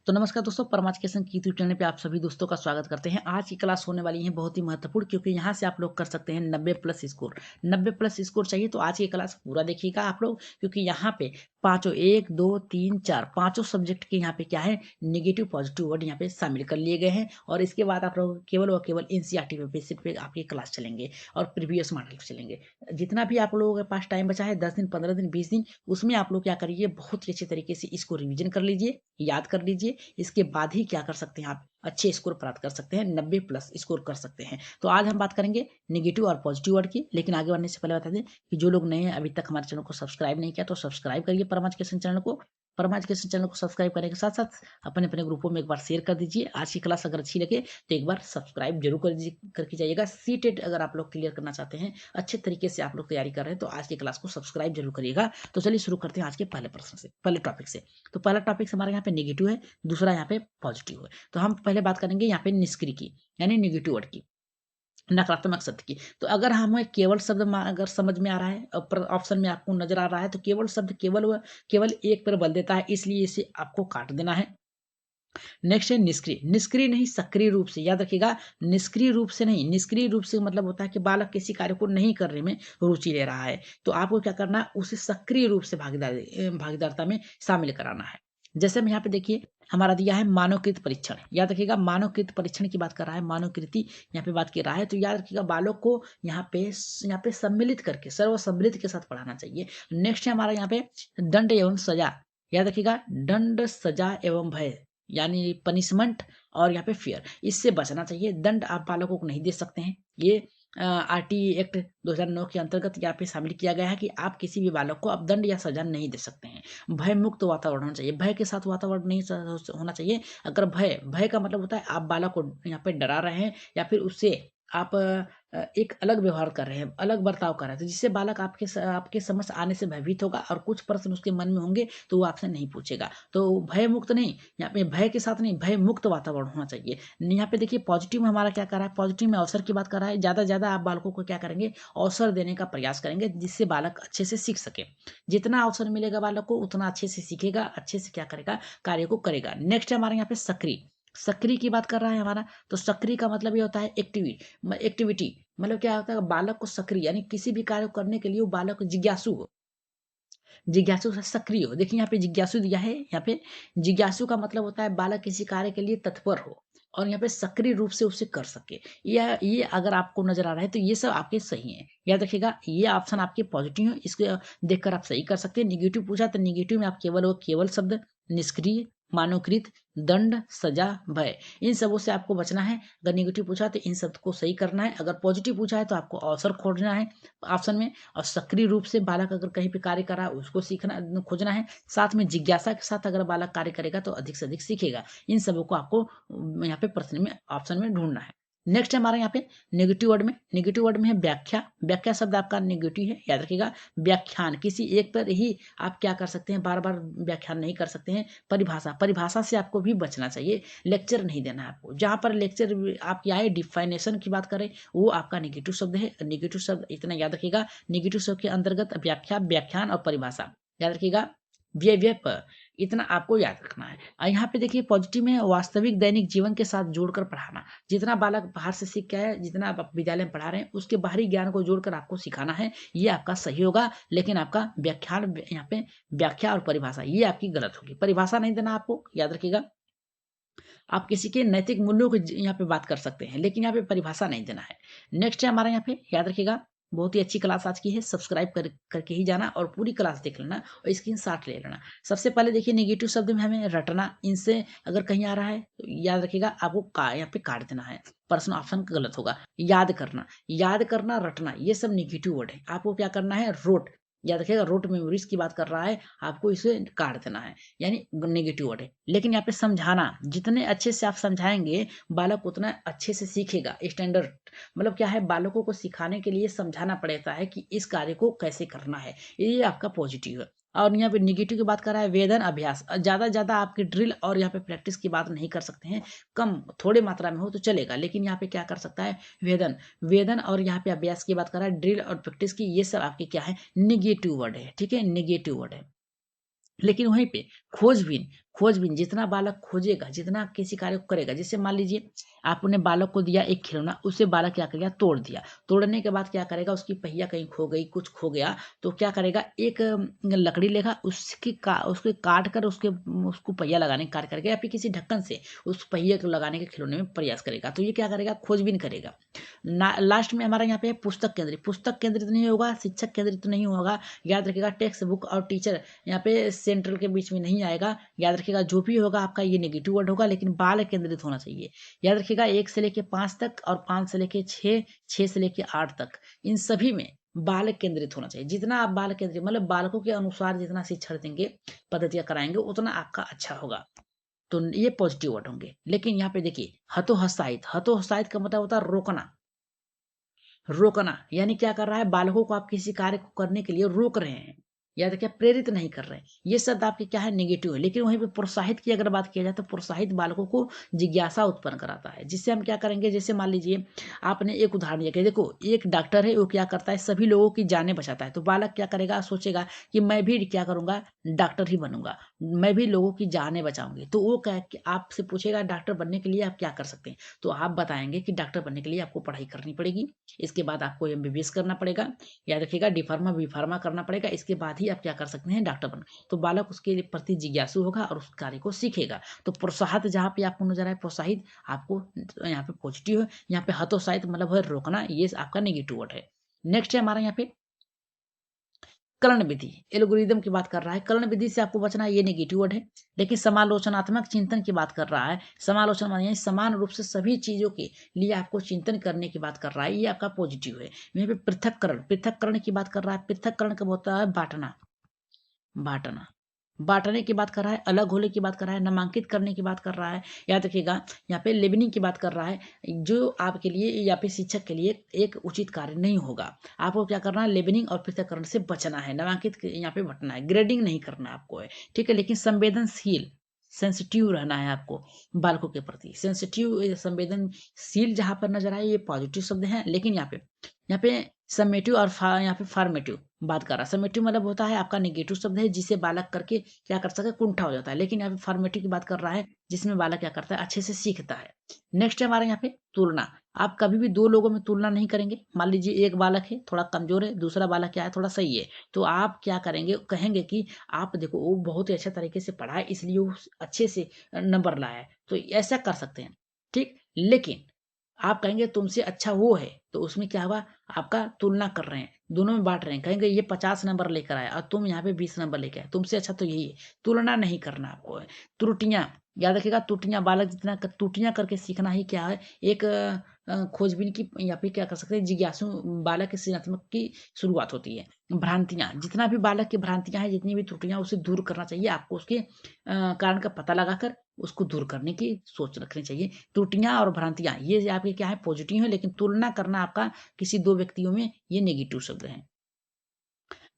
तो नमस्कार दोस्तों, परमाचकेशन की यूट्यूब चैनल पे आप सभी दोस्तों का स्वागत करते हैं। आज की क्लास होने वाली है बहुत ही महत्वपूर्ण, क्योंकि यहाँ से आप लोग कर सकते हैं 90 प्लस स्कोर। 90 प्लस स्कोर चाहिए तो आज की क्लास पूरा देखिएगा आप लोग, क्योंकि यहाँ पे पांचों 1 2 3 4 पांचों सब्जेक्ट के यहाँ पे क्या है, नेगेटिव पॉजिटिव वर्ड यहाँ पे शामिल कर लिए गए हैं। और इसके बाद आप लोग केवल और केवल एनसीईआरटी पे बेसिस पे आपकी क्लास चलेंगे और प्रीवियस मॉडल चलेंगे। जितना भी आप लोगों के पास टाइम बचा है, 10 दिन 15 दिन 20 दिन, उसमें आप लोग क्या करिए, बहुत ही अच्छे तरीके से इसको रिविजन कर लीजिए, याद कर लीजिए। इसके बाद ही क्या कर सकते हैं, आप अच्छे स्कोर प्राप्त कर सकते हैं, 90 प्लस स्कोर कर सकते हैं। तो आज हम बात करेंगे नेगेटिव और पॉजिटिव वर्ड की। लेकिन आगे बढ़ने से पहले बता दें कि जो लोग नए हैं, अभी तक हमारे चैनल को सब्सक्राइब नहीं किया, तो सब्सक्राइब करिए परम एजुकेशन चैनल को। परम एजुकेशन चैनल को सब्सक्राइब करने के साथ साथ अपने अपने ग्रुपों में एक बार शेयर कर दीजिए। आज की क्लास अगर अच्छी लगे तो एक बार सब्सक्राइब जरूर करके जाइएगा। सीटेट अगर आप लोग क्लियर करना चाहते हैं, अच्छे तरीके से आप लोग तैयारी कर रहे हैं, तो आज की क्लास को सब्सक्राइब जरूर करिएगा। तो चलिए शुरू करते हैं आज के पहले प्रश्न से, पहले टॉपिक से। तो पहला टॉपिक हमारे यहाँ पे नेगेटिव है, दूसरा यहाँ पे पॉजिटिव है। तो हम पहले बात करेंगे यहाँ पे निष्क्रिय की, यानी नेगेटिव वर्ड की, नकारात्मक शब्द की। तो अगर हमें केवल शब्द अगर समझ में आ रहा है, ऑप्शन में आपको नजर आ रहा है, तो केवल शब्द केवल एक पर बल देता है, इसलिए इसे आपको काट देना है। नेक्स्ट है निष्क्रिय। निष्क्रिय नहीं, सक्रिय रूप से, याद रखिएगा। निष्क्रिय रूप से नहीं, निष्क्रिय रूप से मतलब होता है कि बालक किसी कार्य को नहीं करने में रुचि ले रहा है, तो आपको क्या करना है, उसे सक्रिय रूप से भागीदारिता में शामिल कराना है। जैसे हम यहाँ पे देखिए, हमारा दिया है मानवकृत परीक्षण। याद रखिएगा, मानवकृत परीक्षण की बात कर रहा है, मानवकृति यहाँ पे बात कर रहा है। तो याद रखिएगा, बालक को यहाँ पे सम्मिलित करके, सर्वसम्मिलित के साथ पढ़ाना चाहिए। नेक्स्ट है हमारा यहाँ पे दंड एवं सजा। याद रखिएगा, दंड सजा एवं भय, यानी पनिशमेंट और यहाँ पे फियर, इससे बचना चाहिए। दंड आप बालकों को नहीं दे सकते हैं। ये आरटी एक्ट 2009 के अंतर्गत यहाँ पे शामिल किया गया है कि आप किसी भी बालक को आप दंड या सजा नहीं दे सकते हैं। भय मुक्त वातावरण होना चाहिए, भय के साथ वातावरण नहीं होना चाहिए। अगर भय का मतलब होता है आप बालक को यहाँ पे डरा रहे हैं, या फिर उससे आप एक अलग व्यवहार कर रहे हैं, अलग बर्ताव कर रहे हैं, तो जिससे बालक आपके समझ आने से भयभीत होगा और कुछ प्रश्न उसके मन में होंगे तो वो आपसे नहीं पूछेगा। तो भय मुक्त नहीं, यहाँ पे भय के साथ नहीं, भय मुक्त वातावरण होना चाहिए। यहाँ पे देखिए पॉजिटिव में हमारा क्या कर रहा है, पॉजिटिव में अवसर की बात कर रहा है। ज्यादा से ज्यादा आप बालकों को क्या करेंगे, अवसर देने का प्रयास करेंगे, जिससे बालक अच्छे से सीख सके। जितना अवसर मिलेगा बालक को, उतना अच्छे से सीखेगा, अच्छे से क्या करेगा, कार्य को करेगा। नेक्स्ट है हमारे यहाँ पे सक्रिय। सक्रिय की बात कर रहा है हमारा, तो सक्रिय का मतलब ये होता है एक्टिविटी। मतलब क्या होता है, बालक को सक्रिय, यानी किसी भी कार्य को करने के लिए वो बालक जिज्ञासु हो, जिज्ञासु से सक्रिय हो। देखिए यहाँ पे जिज्ञासु दिया है, यहाँ पे जिज्ञासु का मतलब होता है बालक किसी कार्य के लिए तत्पर हो और यहाँ पे सक्रिय रूप से उसे कर सके। ये अगर आपको नजर आ रहा है तो ये सब आपके सही है। याद रखिएगा, ये ऑप्शन आपके पॉजिटिव है, इसको देखकर आप सही कर सकते हैं। निगेटिव पूछा तो निगेटिव में आप केवल शब्द निष्क्रिय, मानवकृत, दंड, सजा, भय, इन सबों से आपको बचना है। अगर निगेटिव पूछा तो इन सब को सही करना है। अगर पॉजिटिव पूछा है तो आपको अवसर खोजना है ऑप्शन में, और सक्रिय रूप से बालक अगर कहीं पे कार्य कर रहा है उसको सीखना खोजना है। साथ में जिज्ञासा के साथ अगर बालक कार्य करेगा तो अधिक से अधिक सीखेगा। इन सबों को आपको यहाँ पे प्रश्न में ऑप्शन में ढूंढना है। नेक्स्ट है हमारे यहाँ पे नेगेटिव वर्ड में है व्याख्या। व्याख्या शब्द आपका नेगेटिव है, याद रखिएगा। व्याख्यान, किसी एक पर ही आप क्या कर सकते हैं, बार बार व्याख्यान नहीं कर सकते हैं। परिभाषा से आपको भी बचना चाहिए, लेक्चर नहीं देना है आपको। जहां पर लेक्चर आपकी आए, डिफाइनेशन की बात करें, वो आपका नेगेटिव शब्द है। नेगेटिव शब्द इतना याद रखिएगा, नेगेटिव शब्द के अंतर्गत व्याख्या, व्याख्यान और परिभाषा, याद रखिएगा। व्यय पर इतना आपको याद रखना है। और यहाँ पे देखिए पॉजिटिव में वास्तविक दैनिक जीवन के साथ जोड़कर पढ़ाना। जितना बालक बाहर से सीख के आया, जितना आप विद्यालय में पढ़ा रहे हैं, उसके बाहरी ज्ञान को जोड़कर आपको सिखाना है, ये आपका सही होगा। लेकिन आपका व्याख्यान, यहाँ पे व्याख्या और परिभाषा, ये आपकी गलत होगी। परिभाषा नहीं देना आपको, याद रखिएगा। आप किसी के नैतिक मूल्यों की यहाँ पे बात कर सकते हैं, लेकिन यहाँ पे परिभाषा नहीं देना है। नेक्स्ट है हमारा यहाँ पे, याद रखिएगा, बहुत ही अच्छी क्लास आज की है। सब्सक्राइब करके ही जाना और पूरी क्लास देख लेना और स्क्रीनशॉट ले लेना। सबसे पहले देखिए, नेगेटिव शब्द में हमें रटना, इनसे अगर कहीं आ रहा है तो याद रखिएगा, आपको यहाँ पे काट देना है। प्रश्न ऑप्शन गलत होगा। याद करना, रटना, ये सब नेगेटिव वर्ड है। आपको क्या करना है, रोट, याद रखिएगा, रोट मेमोरीज की बात कर रहा है, आपको इसे काट देना है, यानी नेगेटिव वर्ड है। लेकिन यहाँ पे समझाना, जितने अच्छे से आप समझाएंगे बालक उतना अच्छे से सीखेगा। स्टैंडर्ड मतलब क्या है, बालकों को सिखाने के लिए समझाना पड़ता है कि इस कार्य को कैसे करना है, ये आपका पॉजिटिव है। और यहाँ पे निगेटिव की बात कर रहा है, वेदन अभ्यास, ज्यादा आपकी ड्रिल और यहाँ पे प्रैक्टिस की बात नहीं कर सकते हैं। कम थोड़े मात्रा में हो तो चलेगा, लेकिन यहाँ पे क्या कर सकता है, वेदन और यहाँ पे अभ्यास की बात कर रहा है, ड्रिल और प्रैक्टिस की, ये सब आपके क्या है, निगेटिव वर्ड है। ठीक है, निगेटिव वर्ड है। लेकिन वहीं पे खोजबीन, खोजबीन, जितना बालक खोजेगा, जितना किसी कार्य को करेगा, जैसे मान लीजिए आपने बालक को दिया एक खिलौना, उसे बालक क्या कर गया, तोड़ दिया। तोड़ने के बाद क्या करेगा, उसकी पहिया कहीं खो गई, कुछ खो गया, तो क्या करेगा, एक लकड़ी लेगा, उसके काट कर उसको पहिया लगाने का कार्य करेगा, या फिर किसी ढक्कन से उस पहिए को लगाने के खिलौने में प्रयास करेगा। तो ये क्या करेगा, खोजबीन करेगा। लास्ट में हमारा यहाँ पे है पुस्तक केंद्रित। पुस्तक केंद्रित नहीं होगा, शिक्षक केंद्रित नहीं होगा। याद रखिएगा, टेक्स्ट बुक और टीचर यहाँ पे सेंट्रल के बीच में नहीं आएगा। याद रखिएगा, जो भी होगा आपका ये नेगेटिव वर्ड होगा, लेकिन बाल केंद्रित होना चाहिए। याद रखिएगा, 1 से लेके 5 तक और 5 से लेके 6, 6 से लेके 8 तक, इन सभी में बाल केंद्रित होना चाहिए। जितना आप बाल केंद्रित मतलब बालकों के अनुसार जितना शिक्षण देंगे, पद्धतियां कराएंगे, उतना आपका अच्छा होगा। तो ये पॉजिटिव वर्ड होंगे। लेकिन यहाँ पे देखिए, हतोत्साहित। हतोत्साहित का मतलब होता है रोकना। रोकना यानी क्या कर रहा है, बालकों को आप किसी कार्य को करने के लिए रोक रहे हैं, या देखिए प्रेरित नहीं कर रहे हैं। ये शब्द आपके क्या है, नेगेटिव है। लेकिन वहीं पे प्रोत्साहित की अगर बात किया जाए, तो प्रोत्साहित बालकों को जिज्ञासा उत्पन्न कराता है, जिससे हम क्या करेंगे, जैसे मान लीजिए आपने एक उदाहरण दिया कि देखो एक डॉक्टर है, वो क्या करता है, सभी लोगों की जानें बचाता है। तो बालक क्या करेगा, सोचेगा कि मैं भी क्या करूंगा, डॉक्टर ही बनूंगा, मैं भी लोगों की जानें बचाऊंगी। तो वो क्या आपसे पूछेगा, डॉक्टर बनने के लिए आप क्या कर सकते हैं। तो आप बताएंगे कि डॉक्टर बनने के लिए आपको पढ़ाई करनी पड़ेगी, इसके बाद आपको एमबीबीएस करना पड़ेगा, याद रखिएगा डी फार्मा बी फार्मा करना पड़ेगा, इसके बाद ही आप क्या कर सकते हैं, डॉक्टर बन। तो बालक उसके प्रति जिज्ञासु होगा और उस कार्य को सीखेगा। तो प्रोत्साहित जहाँ पे आपको नजर आए, प्रोत्साहित आपको यहाँ पे पॉजिटिव है। यहाँ पे हतोत्साहित मतलब है रोकना, ये आपका नेगेटिव वर्ड है। नेक्स्ट है हमारा यहाँ पे कर्ण विधि। एल्गोरिदम की बात कर रहा है, कर्ण विधि से आपको बचना है, ये नेगेटिव वर्ड है। लेकिन समालोचनात्मक चिंतन की बात कर रहा है, समालोचना यानी समान रूप से सभी चीजों के लिए आपको चिंतन करने की बात कर रहा है, ये आपका पॉजिटिव है। यहाँ पे पृथक्करण, पृथक्करण की बात कर रहा है। पृथक्करण कब होता है, बांटना, बांटना, बांटने की बात कर रहा है, अलग होने की बात कर रहा है, नामांकित करने की बात कर रहा है। याद रखिएगा, यहाँ पे लेबलिंग की बात कर रहा है, जो आपके लिए या फिर शिक्षक के लिए एक उचित कार्य नहीं होगा। आपको क्या करना है, लेबलिंग और पृथक्करण से बचना है, नामांकित यहाँ पे बटना है, ग्रेडिंग नहीं करना आपको है, ठीक है। लेकिन संवेदनशील, सेंसिटिव रहना है आपको बालकों के प्रति। सेंसिटिव, संवेदनशील जहां पर नजर आए, ये पॉजिटिव शब्द है। लेकिन यहाँ पे समेटिव और यहाँ पे फॉर्मेटिव बात कर रहा है। समेटिव मतलब होता है आपका नेगेटिव शब्द है, जिसे बालक करके क्या कर सके, कुंठा हो जाता है। लेकिन यहाँ पे फॉर्मेटिव की बात कर रहा है, जिसमें बालक क्या करता है, अच्छे से सीखता है। नेक्स्ट है हमारे यहाँ पे तुलना। आप कभी भी दो लोगों में तुलना नहीं करेंगे। मान लीजिए एक बालक है थोड़ा कमजोर है, दूसरा बालक क्या है, थोड़ा सही है। तो आप क्या करेंगे, कहेंगे कि आप देखो वो बहुत ही अच्छे तरीके से पढ़ा है, इसलिए वो अच्छे से नंबर लाया है, तो ऐसा कर सकते हैं, ठीक। लेकिन आप कहेंगे तुमसे अच्छा वो है, तो उसमें क्या हुआ, आपका तुलना कर रहे हैं, दोनों में बांट रहे हैं। कहेंगे ये 50 नंबर लेकर आया और तुम यहाँ पे 20 नंबर लेकर आए, तुमसे अच्छा तो यही है। तुलना नहीं करना आपको है। त्रुटियां, याद रखिएगा, त्रुटियां, बालक जितना त्रुटियां करके सीखना ही क्या है, एक खोजबीन की या फिर क्या कर सकते हैं, जिज्ञासु बालक के सृजनात्मक की शुरुआत होती है। भ्रांतियां, जितना भी बालक की भ्रांतियां हैं, जितनी भी त्रुटियां, उसे दूर करना चाहिए आपको। उसके कारण का पता लगाकर उसको दूर करने की सोच रखनी चाहिए। त्रुटियां और भ्रांतियां ये आपके क्या है, पॉजिटिव है। लेकिन तुलना करना आपका किसी दो व्यक्तियों में, ये नेगेटिव शब्द है।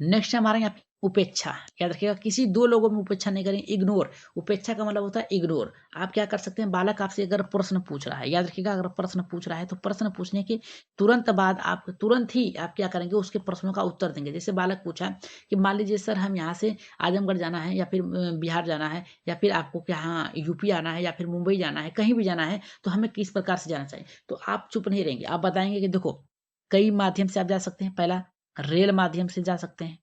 नेक्स्ट है हमारे यहाँ पे उपेक्षा। याद रखिएगा, किसी दो लोगों में उपेक्षा नहीं करें, इग्नोर। उपेक्षा का मतलब होता है इग्नोर। आप क्या कर सकते हैं, बालक आपसे अगर प्रश्न पूछ रहा है, याद रखिएगा, अगर प्रश्न पूछ रहा है तो प्रश्न पूछने के तुरंत बाद आप तुरंत ही आप क्या करेंगे, उसके प्रश्नों का उत्तर देंगे। जैसे बालक पूछा कि मान लीजिए सर हम यहाँ से आजमगढ़ जाना है, या फिर बिहार जाना है, या फिर आपको क्या हाँ यूपी आना है, या फिर मुंबई जाना है, कहीं भी जाना है, तो हमें किस प्रकार से जाना चाहिए। तो आप चुप नहीं रहेंगे, आप बताएंगे कि देखो कई माध्यम से आप जा सकते हैं। पहला, रेल माध्यम से जा सकते हैं।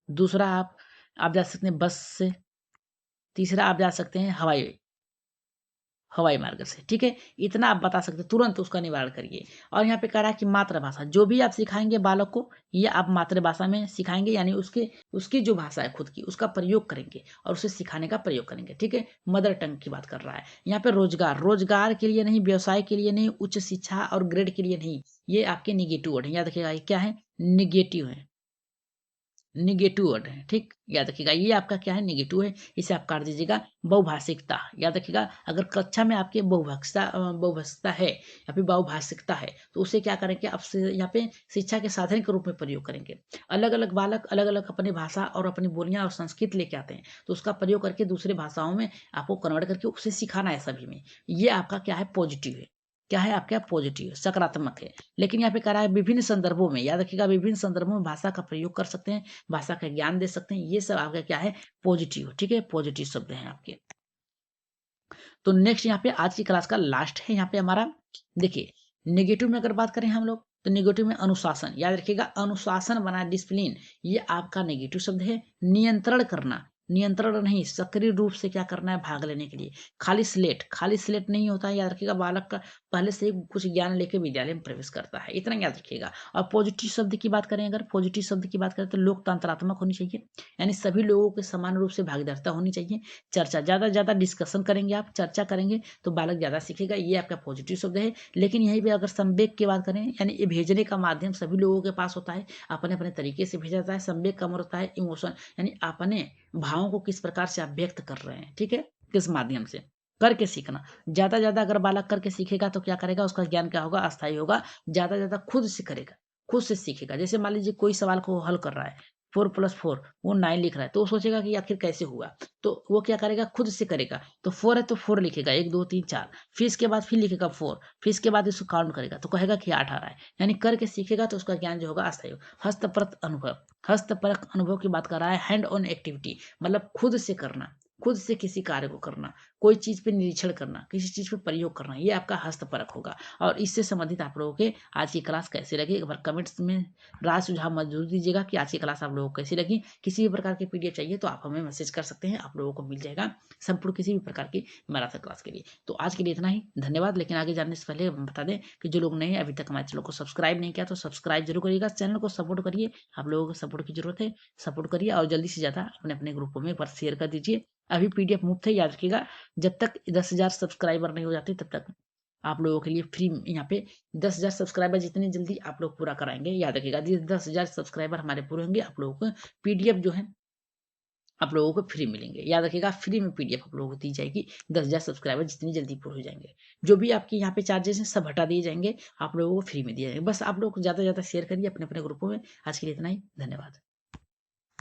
दूसरा, आप जा सकते हैं बस से। तीसरा, आप जा सकते हैं हवाई हवाई मार्ग से, ठीक है। इतना आप बता सकते हैं, तुरंत उसका निवारण करिए। और यहाँ पे कह रहा है कि मातृभाषा, जो भी आप सिखाएंगे बालक को, ये आप मातृभाषा में सिखाएंगे, यानी उसकी जो भाषा है खुद की, उसका प्रयोग करेंगे और उसे सिखाने का प्रयोग करेंगे, ठीक है। मदर टंग की बात कर रहा है। यहाँ पे रोजगार, रोजगार के लिए नहीं, व्यवसाय के लिए नहीं, उच्च शिक्षा और ग्रेड के लिए नहीं, ये आपके निगेटिव वर्ड है। याद रखिएगा, ये क्या है, निगेटिव है, निगेटिव वर्ड है, ठीक। याद रखिएगा, ये आपका क्या है, निगेटिव है, इसे आप काट दीजिएगा। बहुभाषिकता, याद रखिएगा, अगर कक्षा में आपके बहुभाषिकता है या फिर बहुभाषिकता है, तो उसे क्या करेंगे, आप यहाँ पे शिक्षा के साधन के रूप में प्रयोग करेंगे। अलग अलग बालक अलग अलग अपनी भाषा और अपनी बोलियां और संस्कृत लेके आते हैं, तो उसका प्रयोग करके दूसरे भाषाओं में आपको कन्वर्ट करके उसे सिखाना है सभी में। ये आपका क्या है, पॉजिटिव है। क्या है आपका, पॉजिटिव, सकारात्मक है। लेकिन यहाँ पे कह रहा है विभिन्न संदर्भों में, याद रखिएगा, विभिन्न संदर्भों में भाषा का प्रयोग कर सकते हैं, भाषा का ज्ञान दे सकते हैं, ये सब आपका क्या है, पॉजिटिव, ठीक है। पॉजिटिव शब्द हैं आपके। तो नेक्स्ट यहाँ पे आज की क्लास का लास्ट है यहाँ पे हमारा, देखिए नेगेटिव में अगर बात करें हम लोग, तो नेगेटिव में अनुशासन, याद रखिएगा अनुशासन बना डिसिप्लिन, ये आपका नेगेटिव शब्द है। नियंत्रण करना, नियंत्रण नहीं, सक्रिय रूप से क्या करना है, भाग लेने के लिए। खाली स्लेट, खाली स्लेट नहीं होता है, याद रखिएगा बालक का पहले से ही कुछ ज्ञान लेके विद्यालय में प्रवेश करता है, इतना याद रखिएगा। और पॉजिटिव शब्द की बात करें, अगर पॉजिटिव शब्द की बात करें तो लोकतंत्रात्मक होनी चाहिए, यानी सभी लोगों के समान रूप से भागीदारिता होनी चाहिए। चर्चा, ज़्यादा से ज़्यादा डिस्कशन करेंगे आप, चर्चा करेंगे तो बालक ज़्यादा सीखेगा, ये आपका पॉजिटिव शब्द है। लेकिन यहीं पे अगर संवेग की बात करें, यानी ये भेजने का माध्यम सभी लोगों के पास होता है, अपने अपने तरीके से भेजा जाता है। संवेग का मतलब होता है इमोशन, यानी अपने भावों को किस प्रकार से आप व्यक्त कर रहे हैं, ठीक है, किस माध्यम से, करके सीखना। ज्यादा अगर बालक करके सीखेगा तो क्या करेगा, उसका ज्ञान क्या होगा, अस्थायी होगा। ज्यादा खुद से करेगा, खुद से सीखेगा। जैसे मान लीजिए कोई सवाल को हल कर रहा है, 4+4 वो 9 लिख रहा है, तो वो सोचेगा कि आखिर कैसे हुआ, तो वो क्या करेगा, खुद से करेगा। तो 4 है तो 4 लिखेगा, 1 2 3 4, फिर इसके बाद फिर लिखेगा 4, फिर इसके बाद इसको काउंट करेगा तो कहेगा कि 8 आ रहा है। यानी करके सीखेगा तो उसका ज्ञान जो होगा अस्थायी होगा। हस्तपरक अनुभव, हस्तपरक अनुभव की बात कर रहा है, हैंड ऑन एक्टिविटी, मतलब खुद से करना, खुद से किसी कार्य को करना, कोई चीज पे निरीक्षण करना, किसी चीज पे प्रयोग करना, ये आपका हस्तपरक होगा। और इससे संबंधित आप लोगों के आज की क्लास कैसी लगी, एक बार कमेंट्स में राय सुझाव मत जरूर दीजिएगा कि आज की क्लास आप लोगों को कैसी लगी। किसी भी प्रकार की पीडीएफ चाहिए तो आप हमें मैसेज कर सकते हैं, आप लोगों को मिल जाएगा संपूर्ण किसी भी प्रकार की मैराथन क्लास के लिए। तो आज के लिए इतना ही, धन्यवाद। लेकिन आगे जाने से पहले हम बता दें कि जो लोग नहीं अभी तक हमारे चैनल को सब्सक्राइब नहीं किया तो सब्सक्राइब जरूर करिएगा, चैनल को सपोर्ट करिए, आप लोगों को सपोर्ट की जरूरत है, सपोर्ट करिए और जल्दी से ज़्यादा अपने अपने ग्रुपों में पर शेयर कर दीजिए। अभी पीडीएफ मुफ्त है, याद रखिएगा। जब तक 10,000 सब्सक्राइबर नहीं हो जाते तब तक आप लोगों के लिए फ्री यहाँ पे 10,000 सब्सक्राइबर जितनी जल्दी आप लोग पूरा कराएंगे, याद रखिएगा 10,000 सब्सक्राइबर हमारे पूरे होंगे, आप लोगों को पीडीएफ जो है आप लोगों को फ्री मिलेंगे। याद रखिएगा फ्री में पीडीएफ आप लोगों को दी जाएगी, 10,000 सब्सक्राइबर जितनी जल्दी पूरे हो जाएंगे। जो भी आपके यहाँ पे चार्जेस हैं सब हटा दिए जाएंगे, आप लोगों को फ्री में दिए जाएंगे। बस आप लोग ज़्यादा से ज़्यादा शेयर करिए अपने अपने ग्रुपों में। आज के लिए इतना ही, धन्यवाद।